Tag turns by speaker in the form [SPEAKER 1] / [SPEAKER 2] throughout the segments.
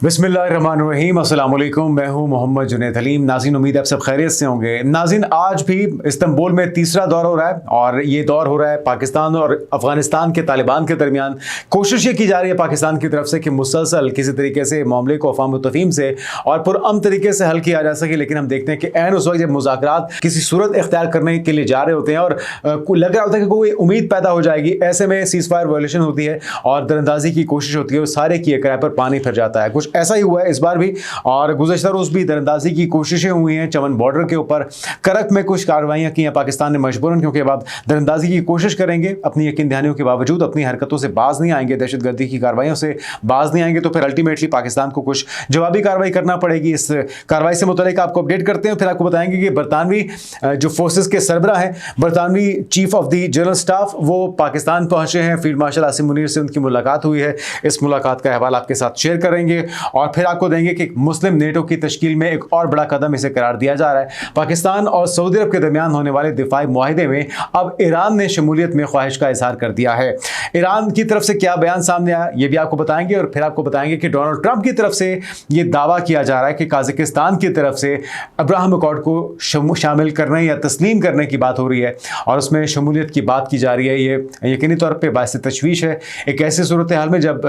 [SPEAKER 1] बिस्मिल्लाहिर्रहमानिर्रहीम, अस्सलाम वालेकुम। मैं हूं मोहम्मद जुनैद हलीम। नाज़रीन, उम्मीद आप सब खैरियत से होंगे। नाज़रीन, आज भी इस्तांबुल में तीसरा दौर हो रहा है और ये दौर हो रहा है पाकिस्तान और अफगानिस्तान के तालिबान के दरमियान। कोशिश ये की जा रही है पाकिस्तान की तरफ से कि मुसलसल किसी तरीके से मामले को अफ़वाम तफ़हीम से और पुरअमन तरीके से हल किया जा सके, लेकिन हम देखते हैं कि ऐन उस वक्त जब मुज़ाकरात किसी सूरत इख्तियार करने के लिए जा रहे होते हैं और लग रहा होता है कि कोई उम्मीद पैदा हो जाएगी, ऐसे में सीज़ फायर वायलेशन होती है और दरअंदाजी की कोशिश होती है और सारे किए किराए पर पानी फिर जाता है। कुछ ऐसा ही हुआ है इस बार भी, और गुज़श्ता रोज़ भी दरअंदाजी की कोशिशें हुई हैं चमन बॉर्डर के ऊपर। करक में कुछ कार्रवाइयाँ की हैं पाकिस्तान ने मजबूरन, क्योंकि अब आप दरअंदाजी की कोशिश करेंगे, अपनी यकीन दहानियों के बावजूद अपनी हरकतों से बाज नहीं आएंगे, दहशतगर्दी की कार्रवाइयों से बाज नहीं आएंगे, तो फिर अल्टीमेटली पाकिस्तान को कुछ जवाबी कार्रवाई करना पड़ेगी। इस कार्रवाई से मुतल्लिक आपको अपडेट करते हैं, फिर आपको बताएंगे कि बरतानवी जो फोर्सेस के सरबराह हैं, बरतानवी chief of the general staff, वो पाकिस्तान पहुंचे हैं। फील्ड मार्शल आसिम मुनीर से उनकी मुलाकात हुई है। इस मुलाकात का अहवाल आपके साथ शेयर करेंगे और फिर आपको देंगे कि मुस्लिम नेटो की तश्कील में एक और बड़ा कदम इसे करार दिया जा रहा है। पाकिस्तान और सऊदी अरब के दरमियान होने वाले दिफाई मुआहिदे में अब ईरान ने शमूलियत में ख्वाहिश का इजहार कर दिया है। ईरान की तरफ से क्या बयान सामने आया ये भी आपको बताएंगे और फिर आपको बताएंगे कि डोनाल्ड ट्रंप की तरफ से ये दावा किया जा रहा है कि काज़ाकिस्तान की तरफ से अब्राहम अकॉर्ड को शामिल करने या तस्लीम करने की बात हो रही है और उसमें शमूलियत की बात की जा रही है। ये यकीनी तौर पर बायस तशवीश है एक ऐसी सूरत हाल में जब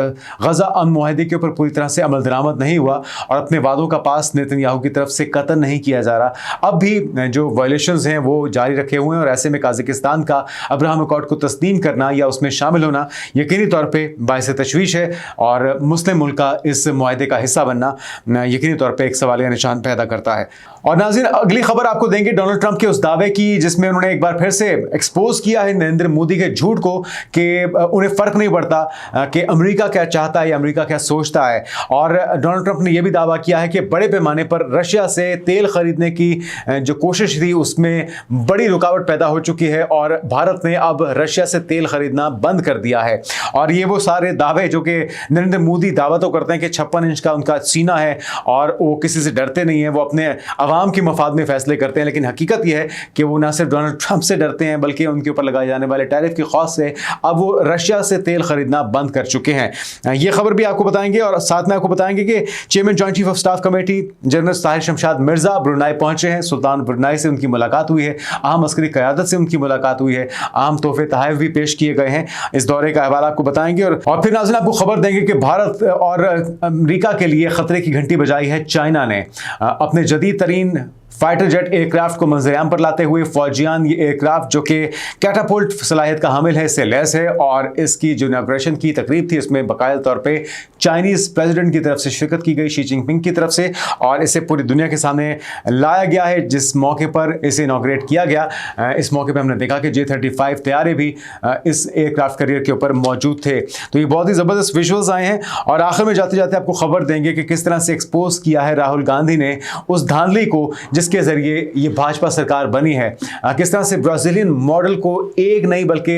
[SPEAKER 1] गजा अमन मुआहिदे के ऊपर पूरी तरह से अमल दरामद नहीं हुआ और अपने वादों का पास नेतन्याहू की तरफ से कतल नहीं किया जा रहा। अब भी जो वायलेशंस हैं वो जारी रखे हुए हैं और ऐसे में काज़ाकिस्तान का अब्राहम अकॉर्ड को तस्लीम करना या उसमें शामिल होना यकीनी तौर पे बायस तशवीश है और मुस्लिम मुल्क का इस मुआहिदे का हिस्सा बनना यकीनी तौर पे एक सवालिया निशान पैदा करता है। और नाज़रीन, अगली खबर आपको देंगे डोनाल्ड ट्रंप के उस दावे की जिसमें उन्होंने एक बार फिर से एक्सपोज किया है नरेंद्र मोदी के झूठ को कि उन्हें फ़र्क नहीं पड़ता कि अमेरिका क्या चाहता है या अमेरिका क्या सोचता है। और डोनाल्ड ट्रंप ने यह भी दावा किया है कि बड़े पैमाने पर रशिया से तेल खरीदने की जो कोशिश थी उसमें बड़ी रुकावट पैदा हो चुकी है और भारत ने अब रशिया से तेल खरीदना बंद कर दिया है। और ये वो सारे दावे जो कि नरेंद्र मोदी दावा तो करते हैं कि 56 इंच का उनका सीना है और वो किसी से डरते नहीं है, वो अपने अवाम के मफाद में फैसले करते हैं, लेकिन हकीकत यह है कि वो ना सिर्फ डोनाल्ड ट्रंप से डरते हैं बल्कि उनके ऊपर लगाए जाने वाले टैरिफ की खौफ से अब वो रशिया से तेल खरीदना बंद कर चुके हैं। ये खबर भी आपको बताएंगे और साथ में आपको बताएंगे कि chairman joint chief of staff committee general Tahir Shamshad Mirza Brunei पहुंचे हैं। सुल्तान ब्रुनाई से उनकी मुलाकात हुई है, अहम अस्करी क़यादत से उनकी मुलाकात हुई है, अहम तोहफे तहफ़ भी पेश किए गए हैं। इस दौरे का अहवाल आपको बताएंगे और फिर नाज़रीन आपको खबर देंगे कि भारत और अमेरिका के लिए खतरे की घंटी बजाई है चाइना ने। अपने जदीद तरीन फाइटर जेट एयरक्राफ्ट को मंजरेआम पर लाते हुए फौजियान ये एयरक्राफ्ट जो कि कैटापुल्ट सलाहियत का हामिल है इससे लैस है और इसकी जो इनॉग्रेशन की तकरीब थी उसमें बाकायदा तौर पे चाइनीज़ प्रेसिडेंट की तरफ से शिरकत की गई, शी जिनपिंग की तरफ से, और इसे पूरी दुनिया के सामने लाया गया है जिस मौके पर इसे इनॉग्रेट किया गया। इस मौके पर हमने देखा कि J-35 तैयारे भी इस एयरक्राफ्ट कैरियर के ऊपर मौजूद थे। तो ये बहुत ही ज़बरदस्त विजुअल्स आए हैं और आखिर में जाते जाते आपको खबर देंगे कि किस तरह से एक्सपोज किया है राहुल गांधी ने उस धांधली को जिसके जरिए ये भाजपा सरकार बनी है। किस तरह से ब्राज़ीलियन मॉडल को एक नहीं बल्कि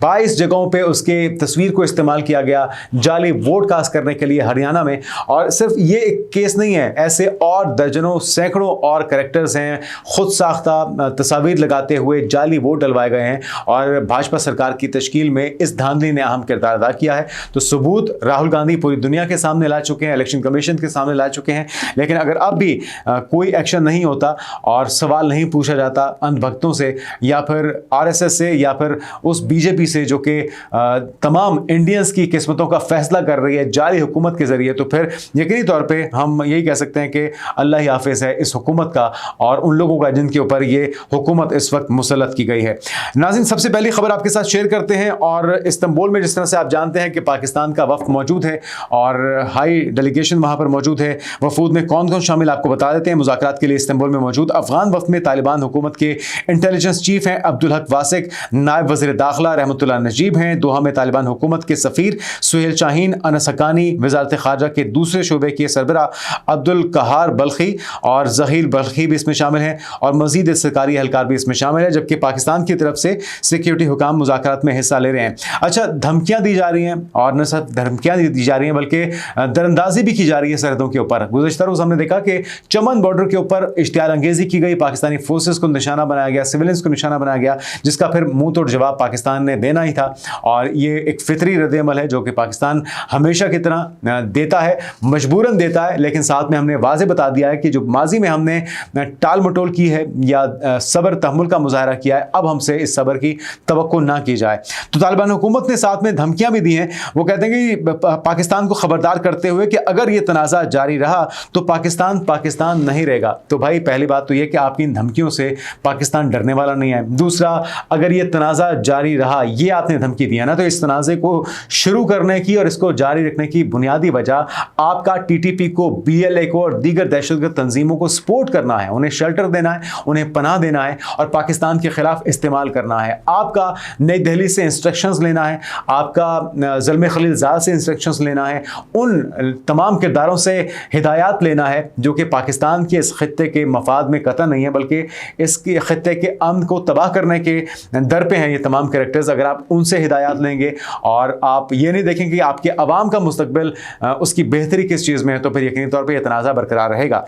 [SPEAKER 1] 22 जगहों पे उसके तस्वीर को इस्तेमाल किया गया जाली वोट कास्ट करने के लिए हरियाणा में। और सिर्फ ये एक केस नहीं है, ऐसे और दर्जनों सैकड़ों और कैरेक्टर्स हैं खुद साख्ता तस्वीर लगाते हुए जाली वोट डलवाए गए हैं और भाजपा सरकार की तश्कील में इस धांधली ने अहम किरदार अदा किया है। तो सबूत राहुल गांधी पूरी दुनिया के सामने ला चुके हैं, इलेक्शन कमीशन के सामने ला चुके हैं, लेकिन अगर अब भी कोई एक्शन नहीं होता और सवाल नहीं पूछा जाता अंधभक्तों से या फिर आरएसएस से या फिर उस बीजेपी से जो कि तमाम इंडियंस की किस्मतों का फैसला कर रही है जाली हुकूमत के जरिए, तो फिर यकीनी तौर पे हम यही कह सकते हैं कि अल्लाह ही हाफिज है इस हुकूमत का और उन लोगों का जिनके ऊपर ये हुकूमत इस वक्त मुसल्लत की गई है। नाज़रीन, सबसे पहली खबर आपके साथ शेयर करते हैं और इस्तांबुल में जिस तरह से आप जानते हैं कि पाकिस्तान का वफ़द मौजूद है और हाई डेलीगेशन वहाँ पर मौजूद है। वफूद में कौन कौन शामिल आपको बता देते हैं। मुज़ाकरात के लिए इस्तांबुल में मौजूद अफगान वफ़द में तालिबान हुकूमत के इंटेलिजेंस चीफ हैं अब्दुल हक वासिक, नायब वज़ीर दाखिला रहमतुल्लाह नजीब हैं, दोहा में तालिबान हुकूमत के सफ़ीर सुहेल शाहीन, अनस हक्कानी वज़ारत ख़ारजा के दूसरे शोबे के सरबराह अब्दुल कहार बल्खी और ज़हीर बल्खी भी इसमें शामिल हैं और मज़ीद सरकारी एहलकार भी इसमें शामिल है, जबकि पाकिस्तान की तरफ से सिक्योरिटी हुकाम मुज़ाकरात में हिस्सा ले रहे हैं। अच्छा, धमकियाँ दी जा रही हैं और न सिर्फ धमकियाँ दी जा रही हैं बल्कि दरअंदाजी भी की जा रही है सरहदों के ऊपर। गुज़श्ता रोज़ हमने देखा कि चमन बॉर्डर के ऊपर इश्तियाल अंगेजी की गई, पाकिस्तानी फोर्सेस को निशाना बनाया गया, सिविलियंस को निशाना बनाया गया, जिसका फिर मुंह तोड़ जवाब पाकिस्तान ने देना ही था। और ये एक फितरी रद्द-ए-अमल है जो कि पाकिस्तान हमेशा की तरह देता है, मजबूरन देता है, लेकिन साथ में हमने वाज़े बता दिया है कि जो माजी में हमने टाल मटोल की है या सब्र तहम्मुल का मुजाहरा किया है, अब हमसे इस सब्र की तवक्को ना की जाए। तो तालिबान हुकूमत ने साथ में धमकियां भी दी हैं। वो कहते हैं कि पाकिस्तान को खबरदार करते हुए कि अगर ये तनाज़ा जारी रहा तो पाकिस्तान नहीं रहेगा। तो भाई पहली बात तो ये कि आपकी इन धमकियों से पाकिस्तान डरने वाला नहीं है। दूसरा, अगर ये तनाज़ा जारी रहा, ये आपने धमकी दी है ना, तो इस तनाज़े को शुरू करने की और इसको जारी रखने की बुनियादी वजह आपका टीटीपी को, बीएलए को और दीगर दहशतगर्द तंजीमों को सपोर्ट करना है, उन्हें शेल्टर देना है, उन्हें पनाह देना है और पाकिस्तान के खिलाफ इस्तेमाल करना है। आपका नई दिल्ली से इंस्ट्रक्शंस लेना है, आपका ज़ल्मे खलीलज़ाद से इंस्ट्रक्शंस लेना है, उन तमाम किरदारों से हिदायत लेना है जो कि पाकिस्तान के इस खित्ते के मफाद में कतई नहीं है, बल्कि इसके खित्ते के अमन को तबाह करने के दर पे हैं ये तमाम कैरेक्टर्स। अगर आप उनसे हिदायत लेंगे और आप ये नहीं देखेंगे कि आपके अवाम का मुस्तकबिल उसकी बेहतरी किस चीज़ में है, तो फिर यकीनी तौर पर यह तनाज़ा बरकरार रहेगा।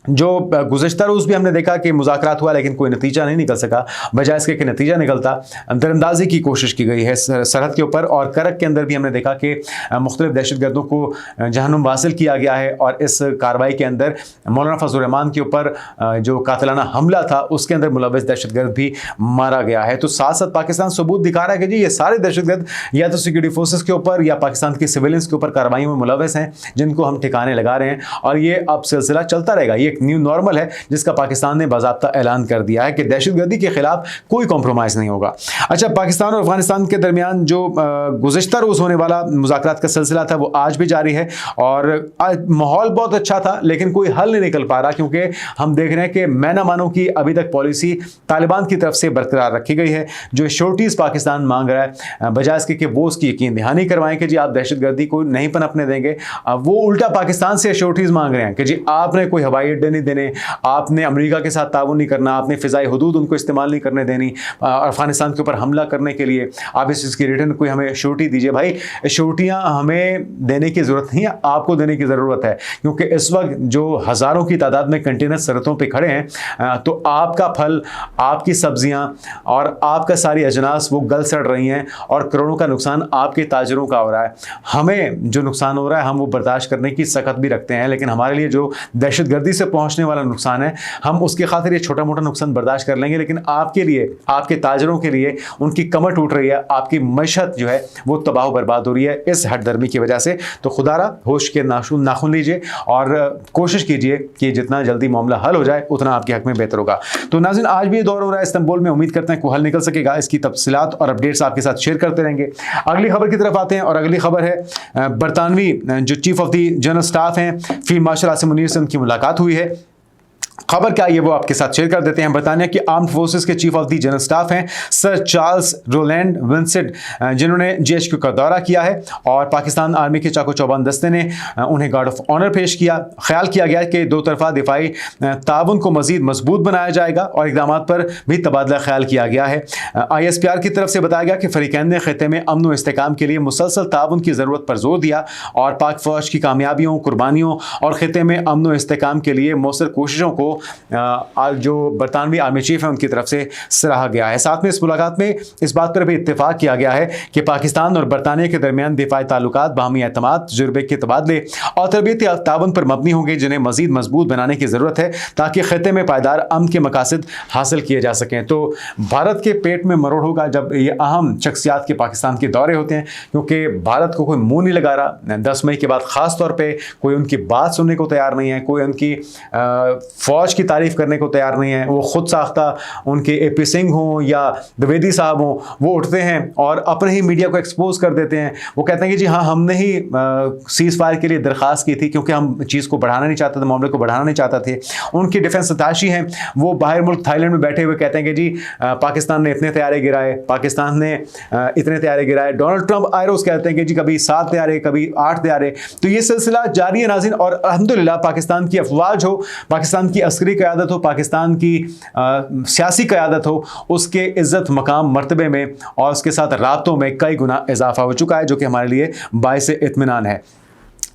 [SPEAKER 1] जो गुज़श्ता रोज़ भी हमने देखा कि मुज़ाकरात हुआ लेकिन कोई नतीजा नहीं निकल सका, बजाय इसके कि नतीजा निकलता दरअंदाजी की कोशिश की गई है सरहद के ऊपर। और करक के अंदर भी हमने देखा कि मुख्तलिफ दहशतगर्दों को जहन्नुम वासिल किया गया है और इस कार्रवाई के अंदर मौलाना फजल रहमान के ऊपर जो कातिलाना हमला था उसके अंदर मुलव्वस दहशतगर्द भी मारा गया है। तो साथ साथ पाकिस्तान सबूत दिखा रहा है कि जी ये सारे दहशतगर्द या तो सिक्योरिटी फोर्सेस के ऊपर या पाकिस्तान के सिविलियंस के ऊपर कार्रवाइयों में मुलव्वस हैं, जिनको हम ठिकाने लगा रहे हैं और ये अब सिलसिला चलता रहेगा। ये एक न्यू नॉर्मल है जिसका पाकिस्तान ने बाज़ाब्ता ऐलान कर दिया है कि दहशतगर्दी के खिलाफ कोई कॉम्प्रोमाइज़ नहीं होगा। अच्छा, पाकिस्तान और अफगानिस्तान के दरमियान जो गुज़िश्ता रोज़ होने वाला मुज़ाकरात का सिलसिला था वो आज भी जारी है और माहौल बहुत अच्छा था, लेकिन कोई हल नहीं निकल पा रहा क्योंकि हम देख रहे हैं कि मैं ना मानो की अभी तक पॉलिसी तालिबान की तरफ से बरकरार रखी गई है। जो श्योरिटीज़ पाकिस्तान मांग रहा है, बजाय इसके कि वो उसकी यकीन दहानी करवाएं कि जी आप दहशतगर्दी को नहीं पनपने देंगे, वो उल्टा पाकिस्तान से श्योरिटीज़ मांग रहे हैं कि जी आपने कोई हवाई अड्डे नहीं देने, आपने अमेरिका के साथ ताउन नहीं करना, आपने फ़िज़ाई हुदूद उनको इस्तेमाल नहीं करने देनी, अफगानिस्तान के ऊपर हमला करने के लिए आप इस चीज़ की रिटर्न कोई हमें श्योरिटी दीजिए। भाई श्योरिटियाँ हमें देने की ज़रूरत नहीं है, आपको देने की ज़रूरत है, क्योंकि इस वक्त जो हज़ारों की तादाद में कंटेनर सरहदों पे खड़े हैं तो आपका फल, आपकी सब्जियाँ और आपका सारी अजनास वो गल सड़ रही हैं और करोड़ों का नुकसान आपके ताजरों का हो रहा है। हमें जो नुकसान हो रहा है हम वो बर्दाश्त करने की सख्त भी रखते हैं, लेकिन हमारे लिए जो दहशतगर्दी से पहुँचने वाला नुकसान है हम उसके खातिर ये छोटा मोटा नुकसान बर्दाश्त कर लेंगे, लेकिन आपके लिए, आपके ताजरों के लिए उनकी कमर टूट रही है, आपकी मशहत जो है वो तबाह बर्बाद हो रही है इस हटदर्मी की वजह से। तो खुदारा होश के नाखून लीजिए और कोशिश कीजिए कि जितना जल्दी मामला हल हो जाए उतना आपके हक में बेहतर होगा। तो नाज़रीन, आज भी ये दौर हो रहा है इस्तांबुल में, उम्मीद करते हैं कोई हल निकल सकेगा। इसकी तफसीलात और अपडेट्स आपके साथ शेयर करते रहेंगे। अगली खबर की तरफ आते हैं और अगली खबर है बरतानवी जो chief of the general staff हैं फील्ड मार्शल आसिम मुनीर से उनकी मुलाकात हुई है। खबर क्या है वो आपके साथ शेयर कर देते हैं। बरतानिया की आर्म्ड फोर्सेस के chief of the general staff हैं सर चार्ल्स रोलैंड विंसेंट, जिन्होंने जीएचक्यू का दौरा किया है और पाकिस्तान आर्मी के चाको चौबंद दस्ते ने उन्हें गार्ड ऑफ ऑनर पेश किया। ख्याल किया गया कि दो तरफा दिफाई ताउन को मजीद मजबूत बनाया जाएगा और इकदाम पर भी तबादला ख्याल किया गया है। ISPR की तरफ से बताया गया कि फरीकैन ने खित्ते में अमन व इस्तेहकाम के लिए मुसलसल ताउन की ज़रूरत पर जोर दिया और पाक फौज की कामयाबियों, कुर्बानियों और खित्ते में अमन व इस्तेहकाम के लिए मौसर कोशिशों को जो बरतानवी आर्मी चीफ है उनकी तरफ से सराहा गया है। साथ में इस मुलाकात में इस बात पर भी इत्तेफाक किया गया है कि पाकिस्तान और बरतानिया के दरमियान दिफाई ताल्लुकात, बाहमी एतमाद, तजुर्बे के तबादले और तरबियती ताउन पर मबनी होंगे, जिन्हें मजीद मजबूत बनाने की ज़रूरत है ताकि खित्ते में पायदार अमन के मकासद हासिल किए जा सकें। तो भारत के पेट में मरोड़ होगा जब ये अहम शख्सियात के पाकिस्तान के दौरे होते हैं, क्योंकि भारत को कोई मुँह नहीं लगा रहा। 10 मई के बाद ख़ास तौर पर कोई उनकी बात सुनने को तैयार नहीं है, कोई उनकी फ़ौज की तारीफ करने को तैयार नहीं है। वो खुद साख्ता उनके AP सिंह हों या द्विवेदी साहब हों, वो उठते हैं और अपने ही मीडिया को एक्सपोज कर देते हैं। वो कहते हैं कि जी हाँ, हमने ही सीज़ फायर के लिए दरख्वास्त की थी क्योंकि हम चीज़ को बढ़ाना नहीं चाहते थे, मामले को बढ़ाना नहीं चाहते थे। उनकी डिफेंस सताशी हैं, वो बाहर मुल्क थाईलैंड में बैठे हुए कहते हैं कि जी पाकिस्तान ने इतने तैयारे गिराए, पाकिस्तान ने इतने तैयारे गिराए। डोनाल्ड ट्रंप आए रोज़ कहते हैं कि जी कभी 7 तैयारे, कभी 8 तैयारे। तो ये सिलसिला जारी है नाज़रीन। और अल्हम्दुलिल्लाह पाकिस्तान की अफवाज हो, पाकिस्तान की अस्करी क़यादत हो, पाकिस्तान की सियासी क़यादत हो, उसके इज़्ज़त मकाम मर्तबे में और उसके साथ राब्तों में कई गुना इजाफा हो चुका है, जो कि हमारे लिए बाइस इत्मीनान है।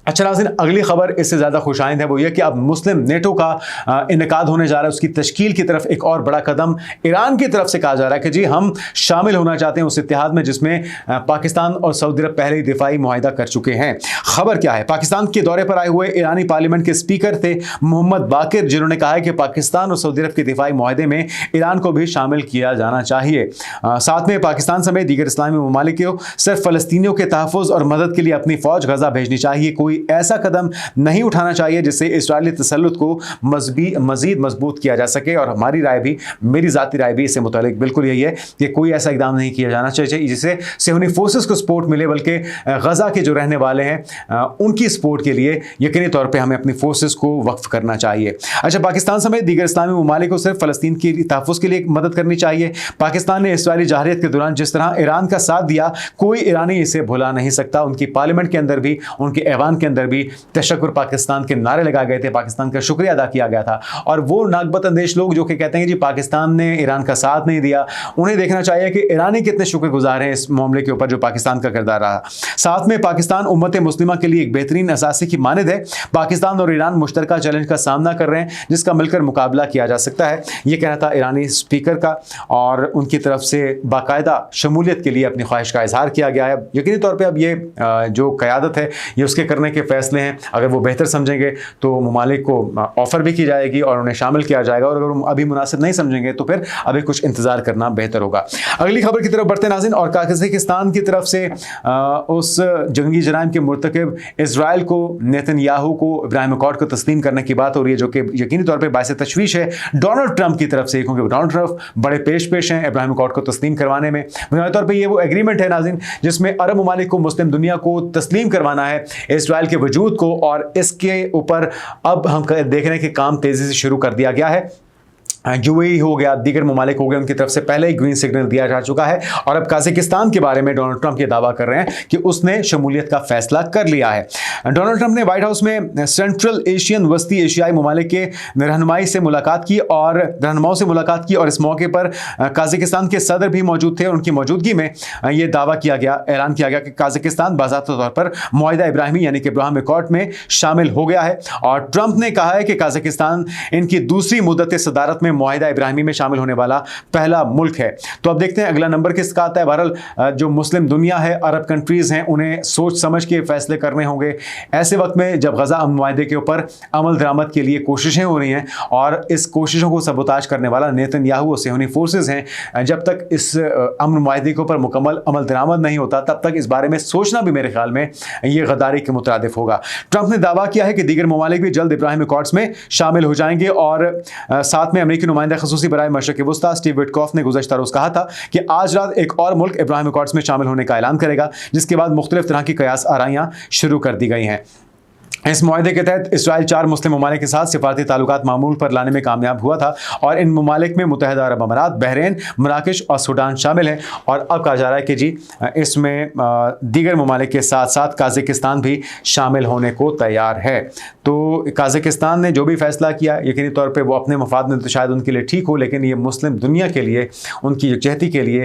[SPEAKER 1] अच्छा नाज़रीन, अगली खबर इससे ज़्यादा खुशाइंद है, वो ये कि अब मुस्लिम नेटो का इनेकाद होने जा रहा है। उसकी तश्कील की तरफ एक और बड़ा कदम ईरान की तरफ से कहा जा रहा है कि जी हम शामिल होना चाहते हैं उस इत्तेहाद में जिसमें पाकिस्तान और सऊदी अरब पहले ही दिफाई मुआहिदा कर चुके हैं। खबर क्या है, पाकिस्तान के दौरे पर आए हुए ईरानी पार्लियामेंट के स्पीकर थे मोहम्मद बाकिर, जिन्होंने कहा है कि पाकिस्तान और सऊदी अरब के दिफाई मुआहिदे में ईरान को भी शामिल किया जाना चाहिए। साथ में पाकिस्तान समेत दीगर इस्लामी ममालिक को सिर्फ फ़लस्तीनियों के तहफ़्फ़ुज़ और मदद के लिए अपनी फ़ौज गज़ा भेजनी चाहिए। कोई ऐसा कदम नहीं उठाना चाहिए जिससे इस्राएली तसल्लुत को मज़ीद मजबूत किया जा सके। और हमारी राय भी, मेरी ज़ाती राय भी इससे मुतालिक बिल्कुल यही है कि कोई ऐसा इक़दाम नहीं किया जाना चाहिए जिससे सियोनी फोर्सेस को सपोर्ट मिले, बल्कि गज़ा के जो रहने वाले हैं उनकी सपोर्ट के लिए यकीनी तौर पर हमें अपनी फोर्सेस को वक्फ करना चाहिए। अच्छा, पाकिस्तान समेत दीगर इस्लामी ममालिक को सिर्फ फ़लस्तीन के तहफ़्फ़ुज़ के लिए मदद करनी चाहिए। पाकिस्तान ने इस्राएली जाहरियत के दौरान जिस तरह ईरान का साथ दिया, कोई ईरानी इसे भुला नहीं सकता। उनकी पार्लियामेंट के अंदर भी, उनके ऐवान के अंदर भी तशक्कुर पाकिस्तान के नारे लगाए गए थे, पाकिस्तान का शुक्रिया अदा किया गया था। और वो नागबत अंदेश लोग जो कि कहते हैं कि जी पाकिस्तान ने ईरान का साथ नहीं दिया, उन्हें देखना चाहिए कि ईरानी कितने शुक्रगुजार हैं इस मामले के ऊपर जो पाकिस्तान का किरदार रहा। साथ में पाकिस्तान उम्मत मुस्लिमा के लिए एक बेहतरीन असासी की मानद है। पाकिस्तान और ईरान मुश्तरका चैलेंज का सामना कर रहे हैं जिसका मिलकर मुकाबला किया जा सकता है। ये कहना था ईरानी स्पीकर का और उनकी तरफ से बाकायदा शमूलियत के लिए अपनी ख्वाहिश का इजहार किया गया है। यकीनी तौर पर अब ये जो क़यादत है ये उसके करने के फैसले हैं। अगर वो बेहतर समझेंगे तो ममालिक को ऑफ़र भी की जाएगी और उन्हें शामिल किया जाएगा, और अगर वो अभी मुनासिब नहीं समझेंगे तो फिर अभी कुछ इंतज़ार करना बेहतर होगा। अगली खबर की तरफ बढ़ते नाज़रीन, और काज़ाकिस्तान की तरफ से उस जंगी जराइम के मुर्तकिब इजराइल को, नेतन्याहू को, इब्राहिम अकॉर्ड को तस्लीम करने की बात हो रही है, जो कि यकीनी तौर पर बायस तशवीश है डोनाल्ड ट्रंप की तरफ से, क्योंकि डोनाल्ड ट्रंप बड़े पेश हैं इब्राहिम अकॉर्ड को तस्लीम करवाने में। बुनियादी तौर पर ये वो एग्रीमेंट है नाज़रीन जिसमें अरब ममालिक को मुस्लिम दुनिया को तस्लीम करवाना है इजराइल के वजूद को, और इसके ऊपर अब हम देख रहे हैं कि काम तेज़ी से शुरू कर दिया गया है। यूएई हो गया, दीगर ममालिक हो गए, उनकी तरफ से पहले ही ग्रीन सिग्नल दिया जा चुका है। और अब काज़ाकिस्तान के बारे में डोनाल्ड ट्रंप ये दावा कर रहे हैं कि उसने शमूलियत का फैसला कर लिया है। डोनाल्ड ट्रंप ने व्हाइट हाउस में सेंट्रल एशियन, वस्ती एशियाई ममालिक के रहनुमाओं से मुलाकात की और इस मौके पर काज़ाकिस्तान के सदर भी मौजूद थे। उनकी मौजूदगी में ये दावा किया गया, ऐलान किया गया कि काज़ाकिस्तान बाज़ाब्ता तौर पर मुआहिदा इब्राहिमी यानी कि इब्राहिम अकॉर्ड में शामिल हो गया है। और ट्रंप ने कहा है कि काज़ाकिस्तान इनकी दूसरी मुद्दत सदारत में मुआहिदा इब्राहिमी में शामिल होने वाला पहला मुल्क है। तो अब देखते हैं अगला नंबर किसका आता है। बहरहाल जो मुस्लिम दुनिया है, अरब कंट्रीज हैं, उन्हें सोच समझ के फैसले करने होंगे ऐसे वक्त में जब गजा अमन मुआहिदे के ऊपर अमल दरामद के लिए कोशिशें हो रही हैं, और इस कोशिशों को सबोताज करने वाला नेतन्याहू और सियोनी फोर्सेज हैं। जब तक इस अमन मुआहिदे के ऊपर मुकम्मल अमल दरामद नहीं होता तब तक इस बारे में सोचना भी मेरे ख्याल में ये गद्दारी के मुतरादिफ होगा। ट्रंप ने दावा किया है कि दीगर ममालिक भी जल्द इब्राहिम अकॉर्ड्स में शामिल हो जाएंगे। और साथ में अमेरिकी नुमाइंदा खसूसी बराए मशरक़ वस्ता स्टीव विटकॉफ ने गुज़श्ता रोज़ कहा था कि आज रात एक और मुल्क इब्राहिम अकॉर्ड्स में शामिल होने का ऐलान करेगा, जिसके बाद मुख्तलिफ तरह की कयास आराइयाँ शुरू कर दी गई हैं। इस मुआहिदे के तहत इसराइल 4 मुस्लिम ममालिक के साथ सिफारती ताल्लुकात मामूल पर लाने में कामयाब हुआ था, और इन ममालिक में मुत्तहिदा अरब अमारात, बहरीन, मराकश और सूडान शामिल हैं। और अब कहा जा रहा है कि जी इसमें दीगर ममालिक के साथ साथ काज़ाकिस्तान भी शामिल होने को तैयार है। तो काज़ाकिस्तान ने जो भी फ़ैसला किया यकीनी तौर पर वो अपने मफाद में तो शायद उनके लिए ठीक हो, लेकिन ये मुस्लिम दुनिया के लिए, उनकी यकजहती के लिए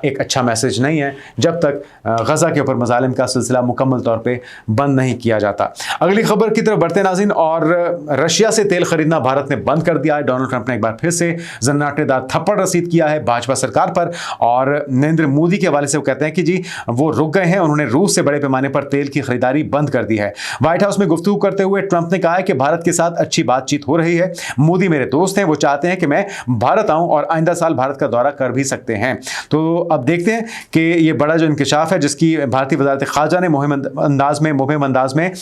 [SPEAKER 1] एक अच्छा मैसेज नहीं है जब तक गज़ा के ऊपर मज़ालिम का सिलसिला मुकम्मल तौर पर बंद नहीं किया जाता। अगली खबर की तरफ बढ़ते नाज़रीन, और रशिया से तेल खरीदना भारत ने बंद कर दिया है। डोनाल्ड ट्रंप ने एक बार फिर से जन्नाटेदार थप्पड़ रसीद किया है भाजपा सरकार पर, और नरेंद्र मोदी के हवाले से वो कहते हैं कि जी वो रुक गए हैं, उन्होंने रूस से बड़े पैमाने पर तेल की खरीदारी बंद कर दी है। व्हाइट हाउस में गुफ्तगू करते हुए ट्रंप ने कहा है कि भारत के साथ अच्छी बातचीत हो रही है, मोदी मेरे दोस्त हैं, वो चाहते हैं कि मैं भारत आऊं और आइंदा साल भारत का दौरा कर भी सकते हैं। तो अब देखते हैं कि ये बड़ा जो इंकशाफ है जिसकी भारतीय वज़ारत ख़ारजा ने मुहिम अंदाज में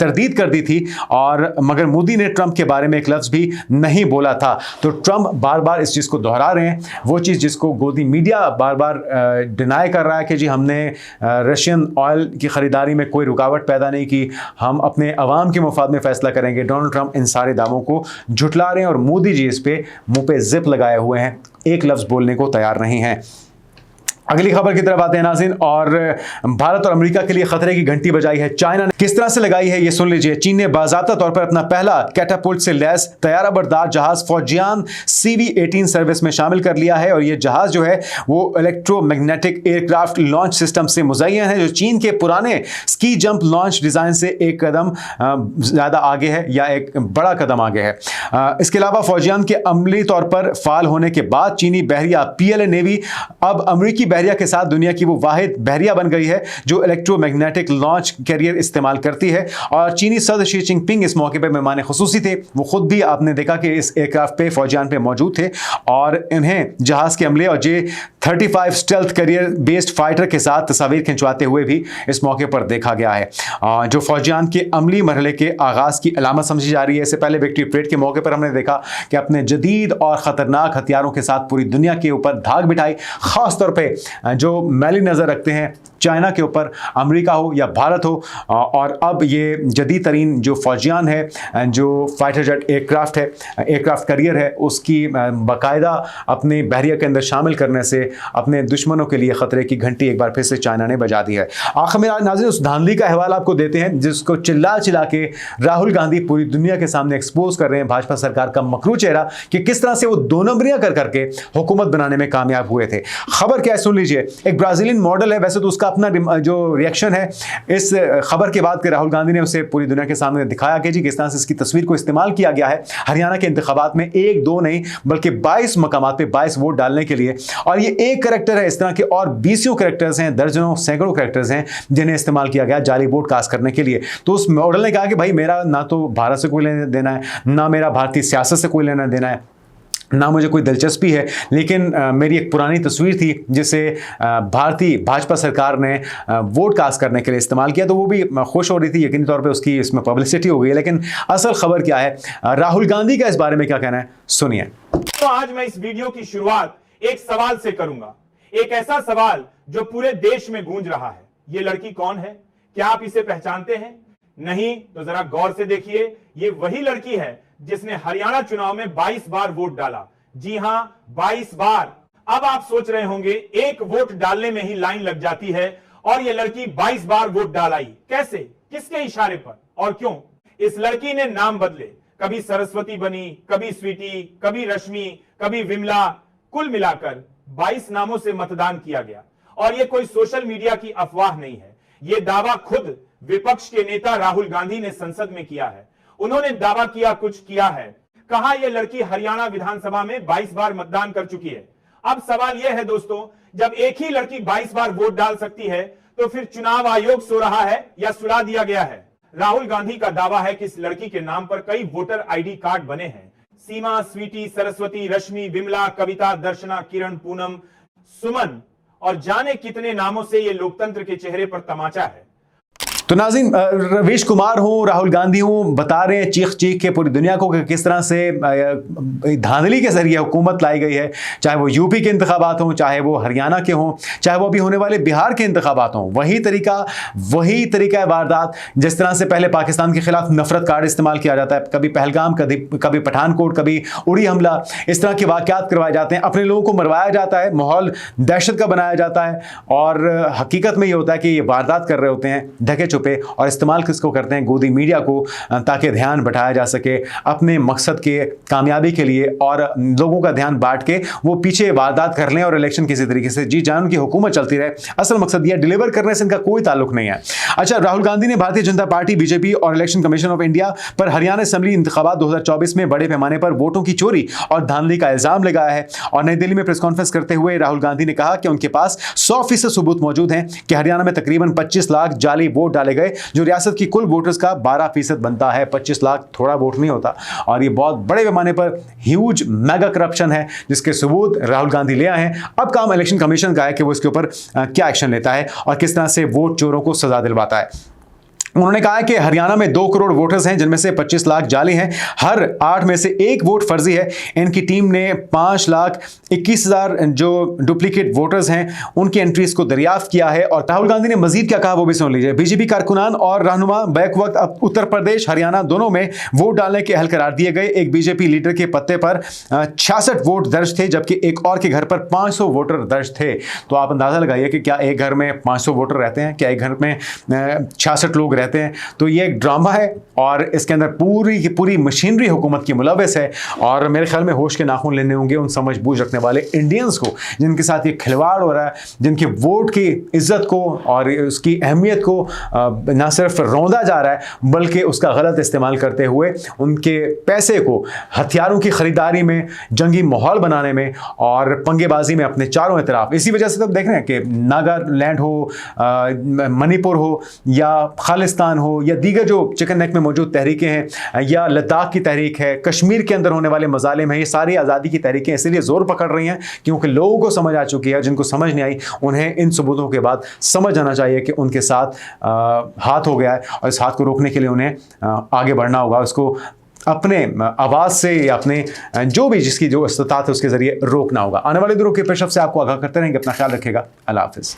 [SPEAKER 1] तरदीद कर दी थी, और मगर मोदी ने ट्रंप के बारे में एक लफ्ज़ भी नहीं बोला था। तो ट्रंप बार बार इस चीज़ को दोहरा रहे हैं, वो चीज़ जिसको गोदी मीडिया बार बार डिनाई कर रहा है कि जी हमने रशियन ऑयल की ख़रीदारी में कोई रुकावट पैदा नहीं की, हम अपने अवाम के मुफाद में फ़ैसला करेंगे। डोनाल्ड ट्रंप इन सारे दावों को झुटला रहे हैं, और मोदी जी इस पर मुँह पे जिप लगाए हुए हैं, एक लफ्ज़ बोलने को तैयार नहीं हैं। अगली खबर की तरफ आते हैं नाज़रीन, और भारत और अमेरिका के लिए खतरे की घंटी बजाई है चाइना ने। किस तरह से लगाई है ये सुन लीजिए। चीन ने बाज़ाब्ता तौर पर अपना पहला कैटापुल्ट से लैस तैयाराबरदार जहाज फौजियान CV-18 सर्विस में शामिल कर लिया है, और ये जहाज जो है वो इलेक्ट्रोमैग्नेटिक एयरक्राफ्ट लॉन्च सिस्टम से मुज़य्यन है, जो चीन के पुराने स्की जंप लॉन्च डिज़ाइन से एक कदम ज़्यादा आगे है, या एक बड़ा कदम आगे है। इसके अलावा फौजियान के अमली तौर पर फाल होने के बाद चीनी बहरिया PLA नेवी अब अमेरिकी बहरिया के साथ दुनिया की वो वाहिद बहरिया बन गई है जो इलेक्ट्रोमैग्नेटिक लॉन्च कैरियर इस्तेमाल करती है। और चीनी सदर शी जिनपिंग इस मौके पर मेहमान खुसूसी थे। वो खुद भी आपने देखा कि इस एयरक्राफ्ट पे फौजियान पे मौजूद थे, और इन्हें जहाज के अमले और J-35 stealth career based fighter के साथ तस्वीर खिंचवाते हुए भी इस मौके पर देखा गया है, जो फौजियान के अमली मरहले के आगाज की अलामत समझी जा रही है। इससे पहले विक्ट्री परेड के मौके पर हमने देखा कि अपने जदीद और खतरनाक हथियारों के साथ पूरी दुनिया के ऊपर धाक बिठाई, खास तौर पे जो मैली नजर रखते हैं चाइना के ऊपर, अमेरिका हो या भारत हो। और अब ये जदीद तरीन जो फौजियान है, जो फाइटर जेट एयरक्राफ्ट है, एयरक्राफ्ट करियर है, उसकी बाकायदा अपने बहरिया के अंदर शामिल करने से अपने दुश्मनों के लिए खतरे की घंटी एक बार फिर से चाइना ने बजा दी है। आखिर में नाज़रीन उस धांधली का अहवाल आपको देते हैं जिसको चिल्ला चिल्ला के राहुल गांधी पूरी दुनिया के सामने एक्सपोज कर रहे हैं, भाजपा सरकार का मकरू चेहरा, कि किस तरह से वो दो नंबरियां कर करके हुकूमत बनाने में कामयाब हुए थे। खबर क्या है सुन लीजिए। एक ब्राजीलियन मॉडल है, वैसे तो उसका अपना जो रिएक्शन है इस खबर के बाद कि राहुल गांधी ने उसे पूरी दुनिया के सामने दिखाया कि जी किस तरह से इसकी तस्वीर को इस्तेमाल किया गया है हरियाणा के इंतखाबात में, एक दो नहीं बल्कि 22 मकामात पे 22 वोट डालने के लिए। और ये एक करैक्टर है, इस तरह के और 20 करैक्टर्स हैं, दर्जनों सैकड़ों करैक्टर्स हैं जिन्हें इस्तेमाल किया गया जाली वोट कास्ट करने के लिए। तो उस मॉडल ने कहा कि भाई मेरा ना तो भारत से कोई लेना देना है, ना मेरा भारतीय सियासत से कोई लेना देना है, ना मुझे कोई दिलचस्पी है, लेकिन मेरी एक पुरानी तस्वीर थी जिसे भारतीय भाजपा सरकार ने वोट कास्ट करने के लिए इस्तेमाल किया, तो वो भी खुश हो रही थी। यकीनी तौर पे उसकी इसमें पब्लिसिटी हो गई है। लेकिन असल खबर क्या है, राहुल गांधी का इस बारे में क्या कहना है, सुनिए।
[SPEAKER 2] तो आज मैं इस वीडियो की शुरुआत एक सवाल से करूंगा, एक ऐसा सवाल जो पूरे देश में गूंज रहा है। ये लड़की कौन है? क्या आप इसे पहचानते हैं? नहीं तो जरा गौर से देखिए, ये वही लड़की है जिसने हरियाणा चुनाव में 22 बार वोट डाला। जी हां, 22 बार। अब आप सोच रहे होंगे एक वोट डालने में ही लाइन लग जाती है, और ये लड़की 22 बार वोट डाल आई। कैसे, किसके इशारे पर और क्यों? इस लड़की ने नाम बदले, कभी सरस्वती बनी, कभी स्वीटी, कभी रश्मि, कभी विमला, कुल मिलाकर 22 नामों से मतदान किया गया। और ये कोई सोशल मीडिया की अफवाह नहीं है, ये दावा खुद विपक्ष के नेता राहुल गांधी ने संसद में किया है। उन्होंने दावा किया, कुछ किया है, कहा यह लड़की हरियाणा विधानसभा में 22 बार मतदान कर चुकी है। अब सवाल यह है दोस्तों, जब एक ही लड़की 22 बार वोट डाल सकती है तो फिर चुनाव आयोग सो रहा है या सुला दिया गया है? राहुल गांधी का दावा है कि इस लड़की के नाम पर कई वोटर ID कार्ड बने हैं। सीमा, स्वीटी, सरस्वती, रश्मि, विमला, कविता, दर्शना, किरण, पूनम, सुमन और जाने कितने नामों से ये लोकतंत्र के चेहरे पर तमाचा है।
[SPEAKER 1] तो नाज़रीन, रवीश कुमार हूँ, राहुल गांधी हूँ, बता रहे हैं चीख चीख के पूरी दुनिया को कि किस तरह से धांधली के जरिए हुकूमत लाई गई है। चाहे वो यूपी के इंतखाबात हों, चाहे वो हरियाणा के हों, चाहे वो अभी होने वाले बिहार के इंतखाबात हों, वही तरीका है वारदात। जिस तरह से पहले पाकिस्तान के खिलाफ नफरत कार्ड इस्तेमाल किया जाता है, कभी पहलगाम, कभी पठानकोट, कभी उड़ी हमला, इस तरह के वाक़यात करवाए जाते हैं, अपने लोगों को मरवाया जाता है, माहौल दहशत का बनाया जाता है। और हकीकत में ये होता है कि ये वारदात कर रहे होते हैं ढके छुपे, और इस्तेमाल किसको करते हैं, गोदी मीडिया को, ताकि ध्यान बढ़ाया जा सके अपने मकसद के कामयाबी के लिए, और लोगों का ध्यान बांट के वो पीछे वारदात कर लें और इलेक्शन किसी तरीके से जी जान की हुकूमत चलती रहे। असल मकसद यह डिलीवर करने से इनका कोई ताल्लुक नहीं है। अच्छा, राहुल गांधी ने भारतीय जनता पार्टी, BJP और इलेक्शन कमीशन ऑफ इंडिया पर हरियाणा असेंबली इंतखाबात 2024 में बड़े पैमाने पर वोटों की चोरी और धांधली का इल्जाम लगाया है। और नई दिल्ली में प्रेस कॉन्फ्रेंस करते हुए राहुल गांधी ने कहा कि उनके पास 100% सबूत मौजूद हैं कि हरियाणा में तकरीबन 25 लाख जाली वोट डाले गए, जो रियासत की कुल वोटर्स का 12% बनता है। 25 लाख थोड़ा वोट नहीं होता, और ये बहुत बड़े पैमाने पर ह्यूज मेगा करप्शन है, जिसके सबूत राहुल गांधी ले आए हैं। अब काम इलेक्शन कमीशन का है कि वो इसके ऊपर क्या एक्शन लेता है और किस तरह से वोट चोरों को सजा दिलवाता है। उन्होंने कहा है कि हरियाणा में 2 करोड़ वोटर्स हैं जिनमें से 25 लाख जाली हैं, हर 8 में से 1 वोट फर्जी है। इनकी टीम ने 5,21,000 जो डुप्लीकेट वोटर्स हैं उनकी एंट्रीज को दरियाफ्त किया है। और राहुल गांधी ने मजीद क्या कहा वो भी सुन लीजिए। बीजेपी कारकुनान और रहनुमा बैक वक्त उत्तर प्रदेश हरियाणा दोनों में वोट डालने के अहल करार दिए गए। एक बीजेपी लीडर के पत्ते पर 66 वोट दर्ज थे जबकि एक और के घर पर 500 वोटर दर्ज थे। तो आप अंदाजा लगाइए कि क्या एक घर में 500 वोटर रहते हैं, क्या एक घर में 66 लोग रहते हैं। तो ये एक ड्रामा है और इसके अंदर पूरी की पूरी मशीनरी हुकूमत की मुलव्वस है। और मेरे ख्याल में होश के नाखून लेने होंगे उन समझ बूझ रखने वाले इंडियंस को जिनके साथ ये खिलवाड़ हो रहा है, जिनके वोट की इज्जत को और उसकी अहमियत को ना सिर्फ रौंदा जा रहा है बल्कि उसका गलत इस्तेमाल करते हुए उनके पैसे को हथियारों की खरीदारी में, जंगी माहौल बनाने में और पंगेबाजी में अपने चारों तरफ। इसी वजह से तो देख रहे हैं कि नागालैंड हो, मणिपुर हो या खालिस्तान हो या दीगर जो चिकन नेक में मौजूद तहरीकें हैं या लद्दाख की तहरीक है, कश्मीर के अंदर होने वाले मजालिम हैं, ये सारी आज़ादी की तहरीकें इसलिए जोर पकड़ रही हैं क्योंकि लोगों को समझ आ चुकी है। जिनको समझ नहीं आई उन्हें इन सबूतों के बाद समझ आना चाहिए कि उनके साथ हाथ हो गया है और इस हाथ को रोकने के लिए उन्हें आगे बढ़ना होगा। उसको अपने आवाज़ से या अपने जो भी जिसकी जो इस्तात है उसके ज़रिए रोकना होगा। आने वाले दिनों के पेशरफ से आपको आगाह करते रहेंगे। अपना ख्याल रखिएगा। अल्लाह हाफिज़।